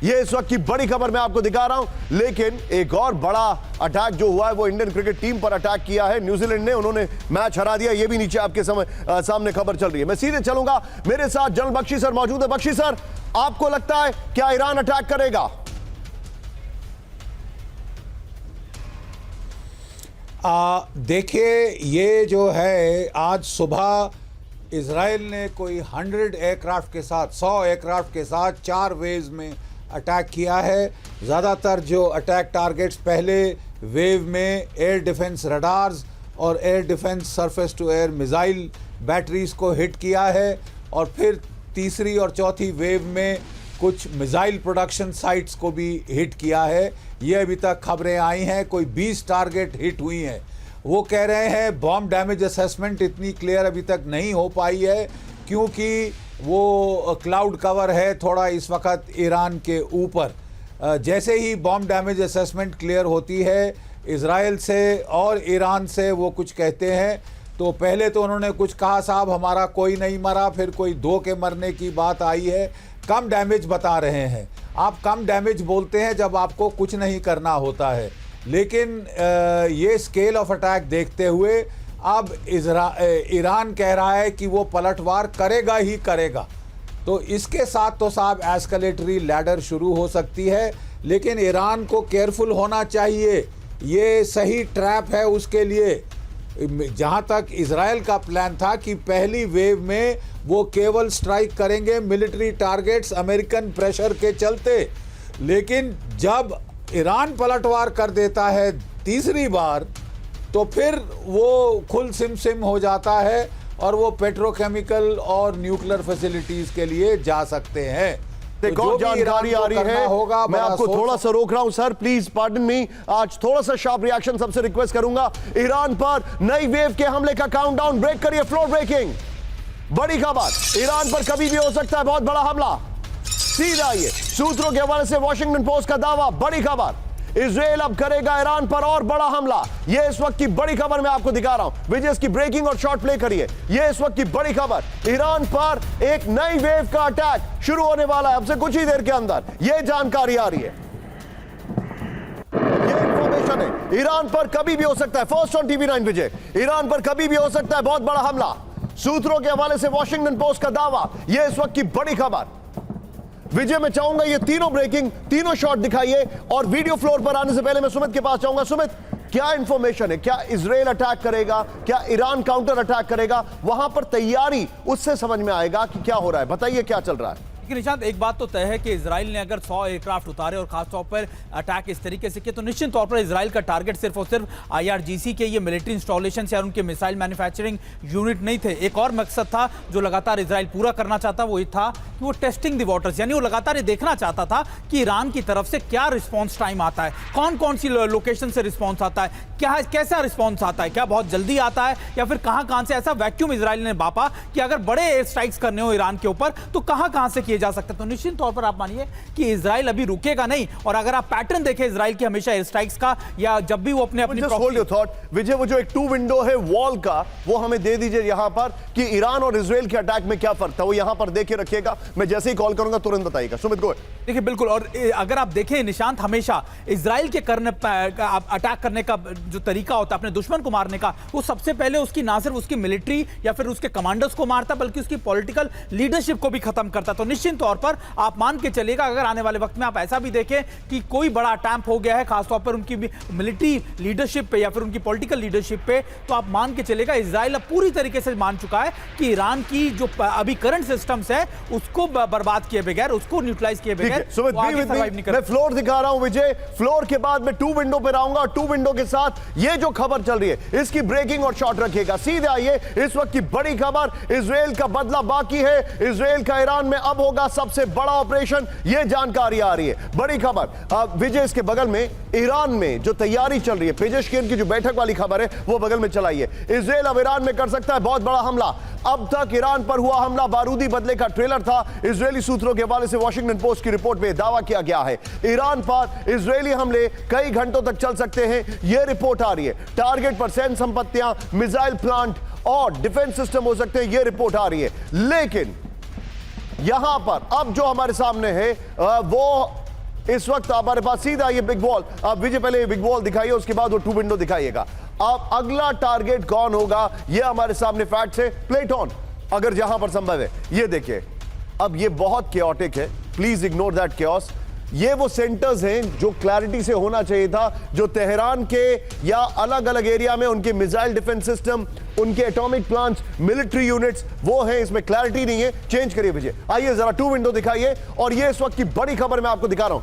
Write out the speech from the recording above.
ये इस वक्त की बड़ी खबर मैं आपको दिखा रहा हूं। लेकिन एक और बड़ा अटैक जो हुआ है वो इंडियन क्रिकेट टीम पर अटैक किया है न्यूजीलैंड ने। उन्होंने मैच हरा दिया। ये भी नीचे आपके सामने खबर चल रही है। मैं सीधे चलूंगा, मेरे साथ जनरल बख्शी सर मौजूद है। बख्शी सर, आपको लगता है क्या ईरान अटैक करेगा? देखिए, ये जो है आज सुबह इजराइल ने कोई 100 एयरक्राफ्ट के साथ 100 एयरक्राफ्ट के साथ 4 वेव्स में अटैक किया है। ज़्यादातर जो अटैक टारगेट्स पहले वेव में एयर डिफेंस रडार्स और air defence surface to air missile batteries को हिट किया है, और फिर तीसरी और चौथी वेव में कुछ मिसाइल प्रोडक्शन साइट्स को भी हिट किया है। ये अभी तक खबरें आई हैं, कोई 20 टारगेट हिट हुई हैं। वो कह रहे हैं बॉम्ब डैमेज असेसमेंट इतनी क्लियर अभी तक नहीं हो पाई है, क्योंकि वो क्लाउड कवर है थोड़ा इस वक्त ईरान के ऊपर। जैसे ही बॉम्ब डैमेज असेसमेंट क्लियर होती है इजराइल से और ईरान से, वो कुछ कहते हैं। तो पहले तो उन्होंने कुछ कहा साहब हमारा कोई नहीं मरा, फिर कोई 2 के मरने की बात आई है। कम डैमेज बता रहे हैं। आप कम डैमेज बोलते हैं जब आपको कुछ नहीं करना होता है, लेकिन ये स्केल ऑफ अटैक देखते हुए अब ईरान कह रहा है कि वो पलटवार करेगा ही करेगा। तो इसके साथ तो साहब एस्केलेटरी लैडर शुरू हो सकती है, लेकिन ईरान को केयरफुल होना चाहिए। ये सही ट्रैप है उसके लिए। जहाँ तक इजराइल का प्लान था कि पहली वेव में वो केवल स्ट्राइक करेंगे मिलिट्री टारगेट्स अमेरिकन प्रेशर के चलते, लेकिन जब ईरान पलटवार कर देता है तीसरी बार, तो फिर वो खुल सिम हो जाता है और वो पेट्रोकेमिकल और न्यूक्लियर फैसिलिटीज के लिए जा सकते हैं। एक और जानकारी आ रही है, मैं आपको थोड़ा सा रोक रहा हूं सर, प्लीज पार्डन मी। आज थोड़ा सा शार्प रिएक्शन सबसे रिक्वेस्ट करूंगा। ईरान पर नई वेव के हमले का काउंटडाउन ब्रेक करिए। फ्लोर ब्रेकिंग बड़ी खबर, ईरान पर कभी भी हो सकता है बहुत बड़ा हमला। सीधा ये सूत्रों के हवाले से वॉशिंगटन पोस्ट का दावा, बड़ी खबर, इजराइल अब करेगा ईरान पर और बड़ा हमला। यह इस वक्त की बड़ी खबर मैं आपको दिखा रहा हूं। विजय की ब्रेकिंग और शॉर्ट प्ले करिए। यह इस वक्त की बड़ी खबर, ईरान पर एक नई वेव का अटैक शुरू होने वाला है अब से कुछ ही देर के अंदर। यह जानकारी आ रही है, यह इंफॉर्मेशन है। ईरान पर कभी भी हो सकता है, first on TV 9 Vijay, Iran पर कभी भी हो सकता है बहुत बड़ा हमला। सूत्रों के हवाले से वॉशिंगटन पोस्ट का दावा, यह इस वक्त की बड़ी खबर। विजय मैं चाहूंगा ये तीनों ब्रेकिंग, तीनों शॉट दिखाइए, और वीडियो फ्लोर पर आने से पहले मैं सुमित के पास चाहूंगा। सुमित, क्या इंफॉर्मेशन है? क्या इजराइल अटैक करेगा? क्या ईरान काउंटर अटैक करेगा? वहां पर तैयारी, उससे समझ में आएगा कि क्या हो रहा है। बताइए क्या चल रहा है। निशांत, एक बात तो तय है कि इजराइल ने अगर 100 एयरक्राफ्ट उतारे और खासतौर पर अटैक इस तरीके से किया, तो निश्चित तौर पर इजराइल का टारगेट सिर्फ और सिर्फ IRGC के ये मिलिट्री इंस्टॉलेशन या उनके मिसाइल मैन्युफैक्चरिंग यूनिट नहीं थे। एक और मकसद था जो लगातार इजराइल पूरा करना चाहता, वो ये था कि वो टेस्टिंग द वाटर्स, यानी वो लगातार ये देखना चाहता था कि ईरान की तरफ से क्या रिस्पॉन्स टाइम आता है, कौन कौन सी लोकेशन से रिस्पॉन्स आता है, क्या कैसा रिस्पॉन्स आता है, क्या बहुत जल्दी आता है या फिर कहां से ऐसा वैक्यूम इजराइल ने बापा कि अगर बड़े एयर स्ट्राइक्स करने हो ईरान के ऊपर तो कहां से किए जा सकते हैं। तो निश्चित तौर पर आप मानिए कि इजराइल अभी रुकेगा नहीं। और अगर आप पैटर्न देखें इजराइल की हमेशा एयर स्ट्राइक्स का, या जब भी वो अपने होल्ड योर थॉट विजय, वो जो एक 2 विंडो है वॉल का, वो हमें दे दीजिए यहां पर, कि ईरान और इजराइल के अटैक में क्या फर्क था, वो यहां पर देखे रखिएगा। मैं जैसे ही कॉल करूंगा तुरंत बताइएगा। सुमित गो। देखिए बिल्कुल, और अगर आप देखें निशांत, हमेशा इजराइल के अटैक करने का जो तरीका होता है अपने दुश्मन को मारने का, वो सबसे पहले उसकी ना सिर्फ उसकी मिलिट्री या फिर उसके कमांडर्स को मारता, बल्कि उसकी पॉलिटिकल लीडरशिप को भी खत्म करता। तो निश्चित तौर पर आप मान के चलेगा, अगर आने वाले वक्त में आप ऐसा भी देखें कि कोई बड़ा अटैक हो गया है खासतौर पर उनकी मिलिट्री लीडरशिप पे या फिर उनकी पॉलिटिकल लीडरशिप पे, तो आप मान के चलेगा इजराइल अब पूरी तरीके से मान चुका है कि ईरान की जो अभी करंट सिस्टम्स है उसको बर्बाद किए बगैर, उसको न्यूट्रलाइज किए बगैर मैं फ्लोर दिखा रहा हूं विजय। फ्लोर के बाद मैं 2 विंडो पे रहूंगा, और 2 विंडो के साथ ये जो खबर चल रही है इसकी ब्रेकिंग और शॉट रखिएगा। सीधे आइए, इस वक्त की बड़ी खबर, इजराइल का बदला बाकी है। इजराइल का ईरान में अब होगा सबसे बड़ा ऑपरेशन, ये जानकारी आ रही है, बड़ी खबर। विजय इसके बगल में ईरान में जो तैयारी चल रही है, पेजेशकिन की जो बैठक वाली खबर है वो बगल में चलाइए। इजराइल अब ईरान में कर सकता है बहुत बड़ा हमला। अब तक ईरान पर हुआ हमला बारूदी बदले का ट्रेलर था। इजरायली सूत्रों के हवाले से वॉशिंगटन पोस्ट की रिपोर्ट में दावा किया गया है ईरान पर इजरायली हमले कई घंटों तक चल सकते हैं। यह रिपोर्ट आ रही है। टारगेट पर सैन्य संपत्तियां, मिसाइल प्लांट और डिफेंस सिस्टम हो सकते हैं, यह रिपोर्ट आ रही है। लेकिन यहां पर अब जो हमारे सामने है वो इस वक्त हमारे पास सीधा ये बिग वॉल, आप विजय पहले ये बिग वॉल दिखाइए, उसके बाद वो 2 विंडो दिखाइएगा। अब अगला टारगेट कौन होगा ये हमारे सामने फैक्ट है। प्लेट ऑन, अगर जहां पर संभव है। ये देखिए, अब ये बहुत केओटिक है, प्लीज इग्नोर दैट केओस। ये वो सेंटर्स हैं जो क्लैरिटी से होना चाहिए था, जो तेहरान के या अलग अलग एरिया में उनके मिसाइल डिफेंस सिस्टम, उनके एटॉमिक प्लांट्स, मिलिट्री यूनिट्स वो हैं, इसमें क्लैरिटी नहीं है। चेंज करिए विजय, आइए जरा 2 विंडो दिखाइए। और ये इस वक्त की बड़ी खबर मैं आपको दिखा रहा हूं,